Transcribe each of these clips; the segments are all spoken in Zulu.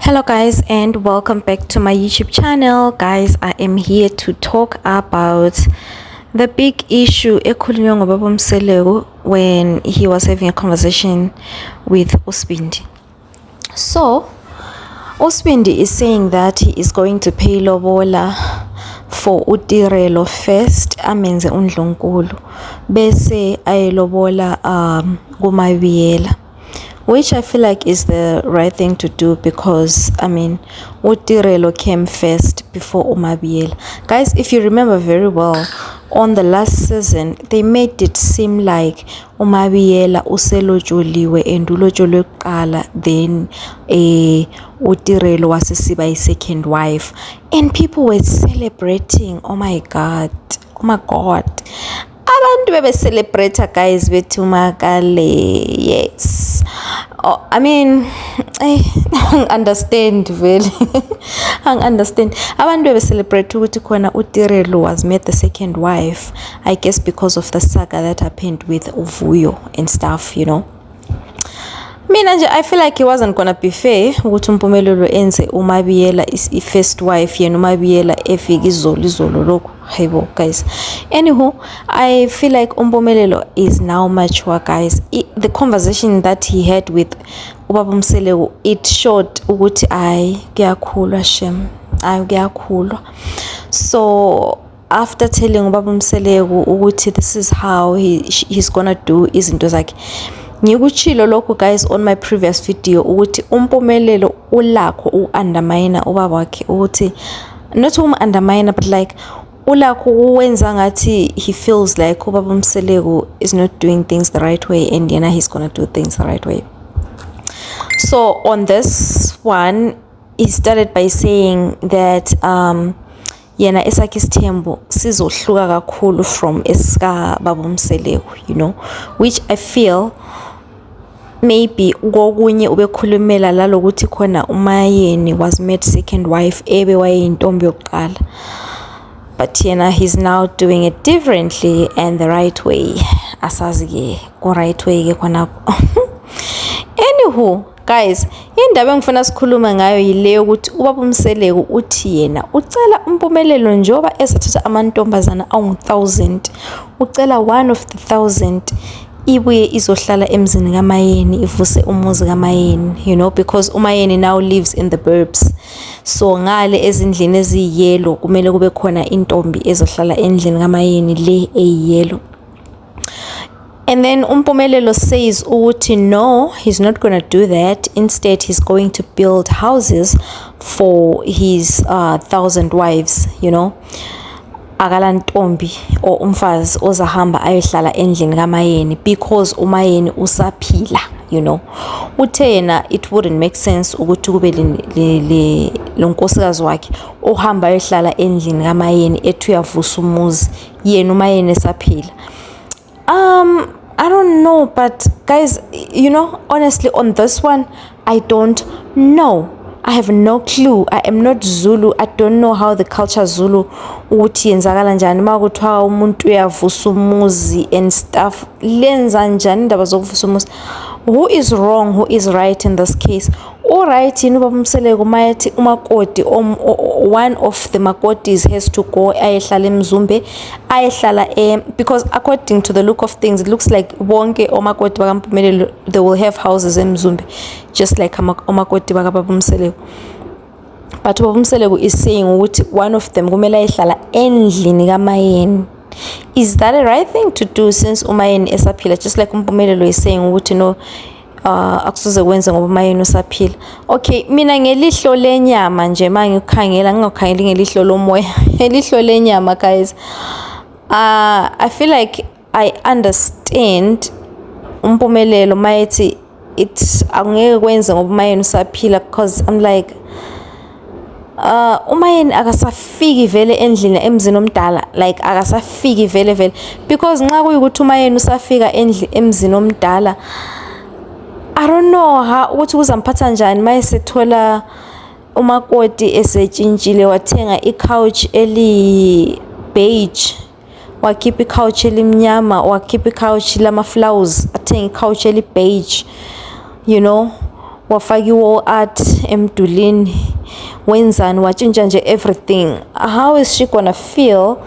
Hello guys, and welcome back to my YouTube channel. Guys, I am here to talk about the big issue ekhulunywa ngobaba Mseleku when he was having a conversation with Usibindi. So Usibindi is saying that he is going to pay lobola for uTirelo first, amenze uNdlunkulu bese ayelobola kuMabiyela, which I feel like is the right thing to do because uTirelo came first before uMabiyela. Guys, if you remember very well, on the last season they made it seem like uMabiyela uselotshuliwe and ulotsholwe kuqala, then uTirelo wasesiba second wife and people were celebrating. Oh my god, abantu bebe celebrate guys bethi uMakale. Yes, I understand really. I understand abantu bebe celebrate ukuthi khona uTirelo was made the second wife, I guess because of the saga that happened with Uvuyo and stuff, you know. I feel like it wasn't gonna be fair ukuthi uMpumelelo enze uMabiyela is first wife yena uMabiyela efika izolo lokho. Hayibo guys, anywho, I feel like uMpumelelo is now mature guys. The conversation that he had with ubaba Mseleku, it showed ukuthi kuyakhulwa shem, kuyakhulwa. So after telling ubaba Mseleku ukuthi this is how he's gonna do izinto zakhe, ngikuchilo lokho guys on my previous video ukuthi uMpumelelo ulakho uundermine ubaba wakhe, ukuthi not undermine but like ulakho uwenza ngathi he feels like ubaba Mseleku is not doing things the right way and yena he's gonna do things the right way. So on this one he started by saying that yena esakhe isithembu sizohluka kakhulu from esika baba Mseleku, you know, which I feel maybe kokunye ubekhulumela lalokuthi khona uMayeni was made second wife ebe wayeyintombi yokuqala, but yena he's now doing it differently and the right way. Asazi ke ko right way ke khonapho. Anywho guys, indaba engifuna sikhuluma ngayo yile ukuthi ubaba Mseleku uthi yena ucela uMpumelelo njoba esathatha amantombazana awu1000, ucela one of the 1000 ibuye izohlala emzini kaMayeni, ivuse umuzi kaMayeni, you know, because uMayeni now lives in the burbs. So ngale ezindlini eziyelo kumele kube khona intombi ezohlala endlini kaMayeni le eyelo. And then uMpumelelo says ukuthi no, he's not going to do that. Instead, he's going to build houses for his 1000 wives, you know. Akalantombi or umfazi ozahamba ayohlala endlini kaMayeni because uMayeni usaphila, you know. Uthe yena it wouldn't make sense ukuthi kube lo nkosikazi wakhe ohamba ayohlala endlini kaMayeni ethi uyavusa umuzi yena uMayeni esaphila. I don't know, but guys, you know, honestly on this one I don't know. I have no clue. I am not Zulu. I don't know how the culture Zulu ukuthi yenzakala njani makuthiwa umuntu uyavusa umuzi and stuff. Lenza njani indaba zokuvusa umuzi? Who is wrong, who is right in this case? All right, yini ubaba Mseleku mayethi umakoti one of the makotis has to go ayehlala eMzumbe, ayehlala because according to the look of things it looks like bonke omakoti bakaMpumelelo they will have houses eMzumbe just like omakoti bakababa Mseleku. But ubaba Mseleku is saying ukuthi one of them kumele ayehlala endlini kaMayeni. Is that a right thing to do since uMayeni esaphila, just like uMpumelelo is saying ukuthi no, akusuze kwenze ngoba uMayeni usaphila. Okay, mina ngelihlo lenyama nje mangikhangela ngingakhangeli ngelihlo lomoya, elihlo lenyama guys, I feel like I understand uMpumelelo mayethi it angeke kwenze ngoba uMayeni usaphila, because I'm like uMayeni akasafiki vele endlini emzini omdala, like akasafiki vele because nxa kuyukuthi uMayeni usafika emzini omdala, I don't know ukuthi kuzamphatha njani mayesethola umakoti esetshintshile wathenga i-couch eli beige, wakhipha i-couch elimnyama, wakhipha i-couch lama flowers, athenga i-couch eli beige, you know. wafaka i-wall art emdulini, wenzani, watshintsha nje everything. How is she gonna feel?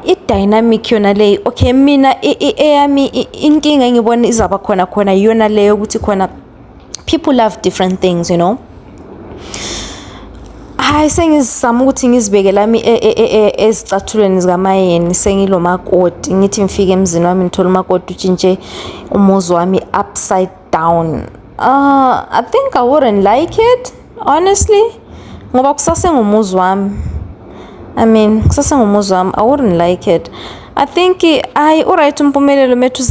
I-dynamic yona leyo. Okay, mina eyami inkinga engibona izaba khona yona leyo ukuthi khona people love different things, you know. Hayi sengizama ukuthi ngizibeke lami ezicathulweni zikaMayeni, sengilo makoti ngithi ngifike emzini wami ngithola umakoti utshintshe umuzi wami upside down. I think I wouldn't like it, honestly, ngoba kusase ngumuzi wami. I mean, kusase ngumuzi wami, I wouldn't like it. I think alright, umpumelelo methu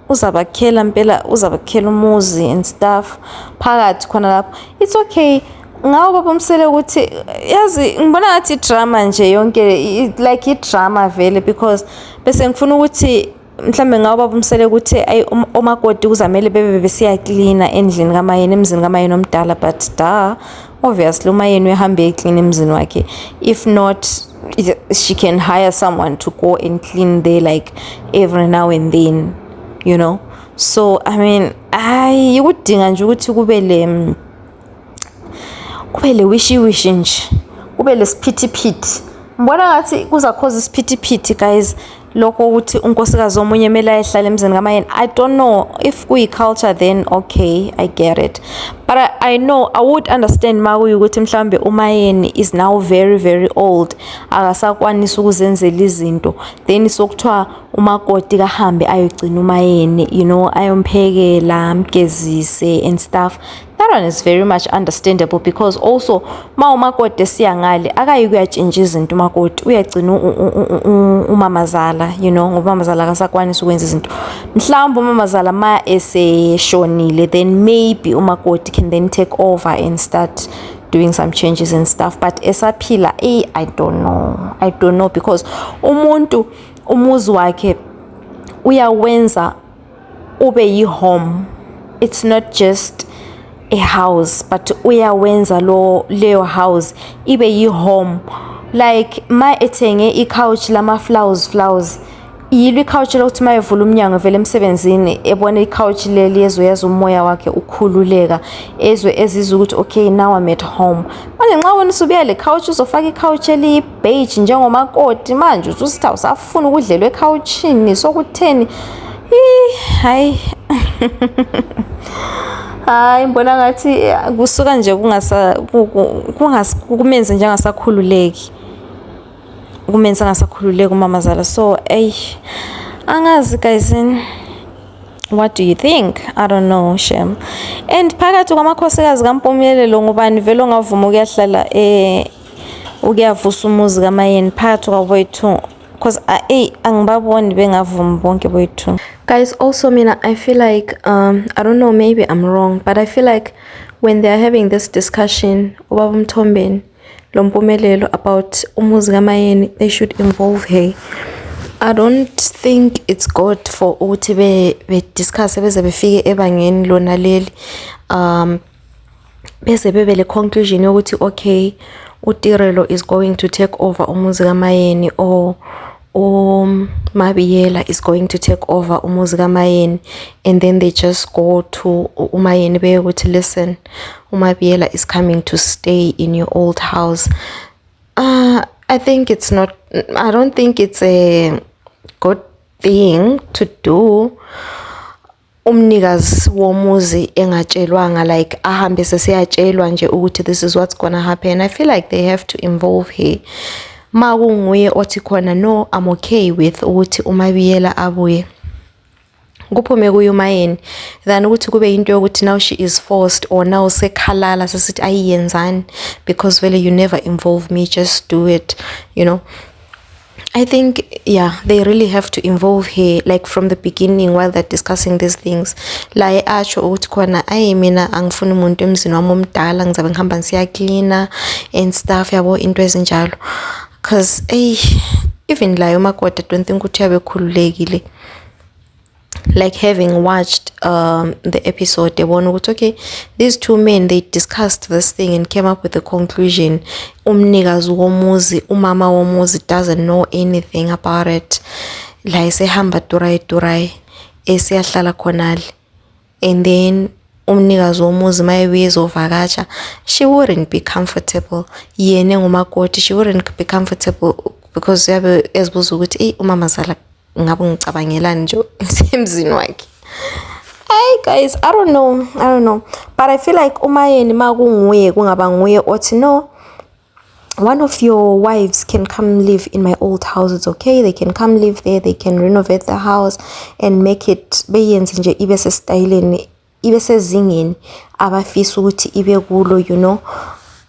uzabakhela mpela, uzabakhela umuzi and stuff phakathi khona lapho. It's okay. Ngawo baba umsele ukuthi yazi ngibona ngathi drama nje yonke, like i-drama vele, because bese ngifuna ukuthi mhlambe ngawo baba umsele ukuthi ay omakoti kuzamele bebe besiya cleaner endlini kaMayeni, emzini kaMayeni omdala, but obviously uMayeni uyahambe eclean emzini wakhe. If not, she can hire someone to go and clean there like every now and then, you know. So I mean, ikudinga nje ukuthi kube le wishy nje, kube le siphithiphithi. Mbona ngathi kuza cause isiphithiphithi guys, lokho ukuthi unkosikazi omunye emela ehlala emzini kaMayeni. I don't know if kuyi culture, then okay, I get it, but I know I would understand makuyi ukuthi mhlambe uMayeni is now very very old, akasakwanisa ukuzenzela izinto, then sokuthiwa umakoti kahambe ayogcina uMayeni, you know, ayomphekela, amgezise and stuff. That one is very much understandable, because also ma umakoti esiyangale akayi kuyatshintsha izinto, umakoti uyagcina umamazala, you know, ngoba umamazala akasakwanisa ukwenza izinto. Mhlawumbe umamazala ma eseshonile, then maybe umakoti can then take over and start doing some changes and stuff, but esaphila I don't know, because umuntu umuzi wakhe uyawenza ube yi-home. It's not just a house, but uyawenza leyo house ibe yi-home. Like ma ethenge i-couch lama flowers, yilo i-couch lokuthi ma evula umnyango vele emsebenzini ebona i-couch leli ezwe umoya wakhe ukhululeka, ezizwe ukuthi okay, now I'm at home. Manje nxa wena usubuya le couch uzofaka i-couch eli-beige njengomakoti, manje ususithi awusafuna ukudlelwa e-couchini sokutheni. Hayi hayi ngibona ngathi kusuka nje kumenze nje angasakhululeki, kumenza angasakhululeki umamazala. So angazi guys, what do you think? I don't know, Shem. And phakathi kwamakhosikazi kaMpumelelo ngubani vele ongavuma ukuyahlala ukuyavusa umuzi kaMayeni phakathi kwabethu, because angibaboni bengavuma bonke bethu. Guys, also mina I feel like I don't know, maybe I'm wrong, but I feel like when they are having this discussion ubaba uMthombeni lo Mpumelelo about umuzi kaMayeni, they should involve her. I don't think it's good for ukuthi be discuss beze befike ebangeni lona leli bese bebe le conclusion yokuthi okay, uTirelo is going to take over umuzi kaMayeni, or Mabiyela is going to take over umuzi kaMayeni, and then they just go to uMayeni beyukuthi listen, uMabiyela is coming to stay in your old house. I think it's not, I don't think it's a good thing to do. Umnikazi womuzi engatshelwanga, like ahambe seseyatshelwa nje ukuthi this is what's gonna happen. I feel like they have to involve her. Ma kunguye othi khona no, I'm okay with ukuthi uMabiyela abuye kuphume kuye uMayeni, than ukuthi kube into yokuthi now she is forced, or now sekhalala sesithi ayiyenzani because vele you never involve me, just do it, you know. I think, yeah, they really have to involve her, like from the beginning while they're discussing these things. La acho ukuthi khona mina angifuni umuntu emzini wami omdala, ngizabe ngihamba ngisiya cleaner and stuff, yabo into ezinjalo. Because even la umakoti I don't think ukuthi yabe khululekile. Like having watched the episode, they want to okay, these two men, they discussed this thing and came up with the conclusion. Umnikazi womuzi, umama womuzi doesn't know anything about it. Like sehamba durai esiyahlala khonali, and then umnikazi womuzi mayebuye ezovakatsha, she wouldn't be comfortable. Yena ngumakoti, she wouldn't be comfortable because yabe ezibuza ukuthi uMamazala ngabe ngicabangelani nje emzini wakhe. Hey guys, I don't know, but I feel like uma yena makunguye kungaba nguye othi no, one of your wives can come live in my old house. It's okay, they can come live there, they can renovate the house and make it beyenze nje ibe sestyleni, ibe sezingeni abafisa ukuthi ibe kulo, you know.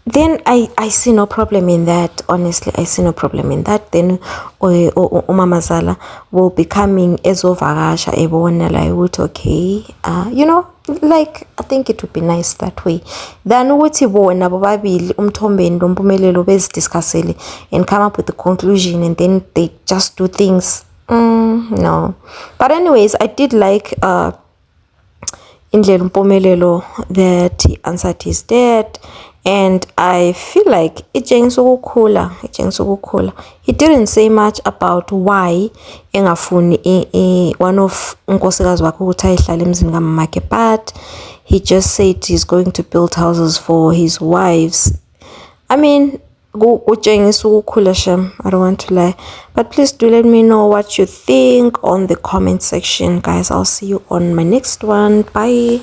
Then I see no problem in that. Honestly, I see no problem in that. Then uMamazala will be coming ezovakasha ebona like ukuthi okay, you know, like I think it would be nice that way than ukuthi bona bobabili uMthombeni noMpumelelo bezidiscussele and come up with the conclusion and then they just do things. No, but anyways, I did like indlela uMpumelelo that he answered his dad, and I feel like itshengisa ukukhula. He didn't say much about why engafuni one of unkosikazi wakhe ukuthi ayihlale emzini kaMamakhe, but he just said he's going to build houses for his wives. I mean, utshengisa ukukhula shem, I don't want to lie, but please do let me know what you think on the comment section, guys. I'll see you on my next one. Bye.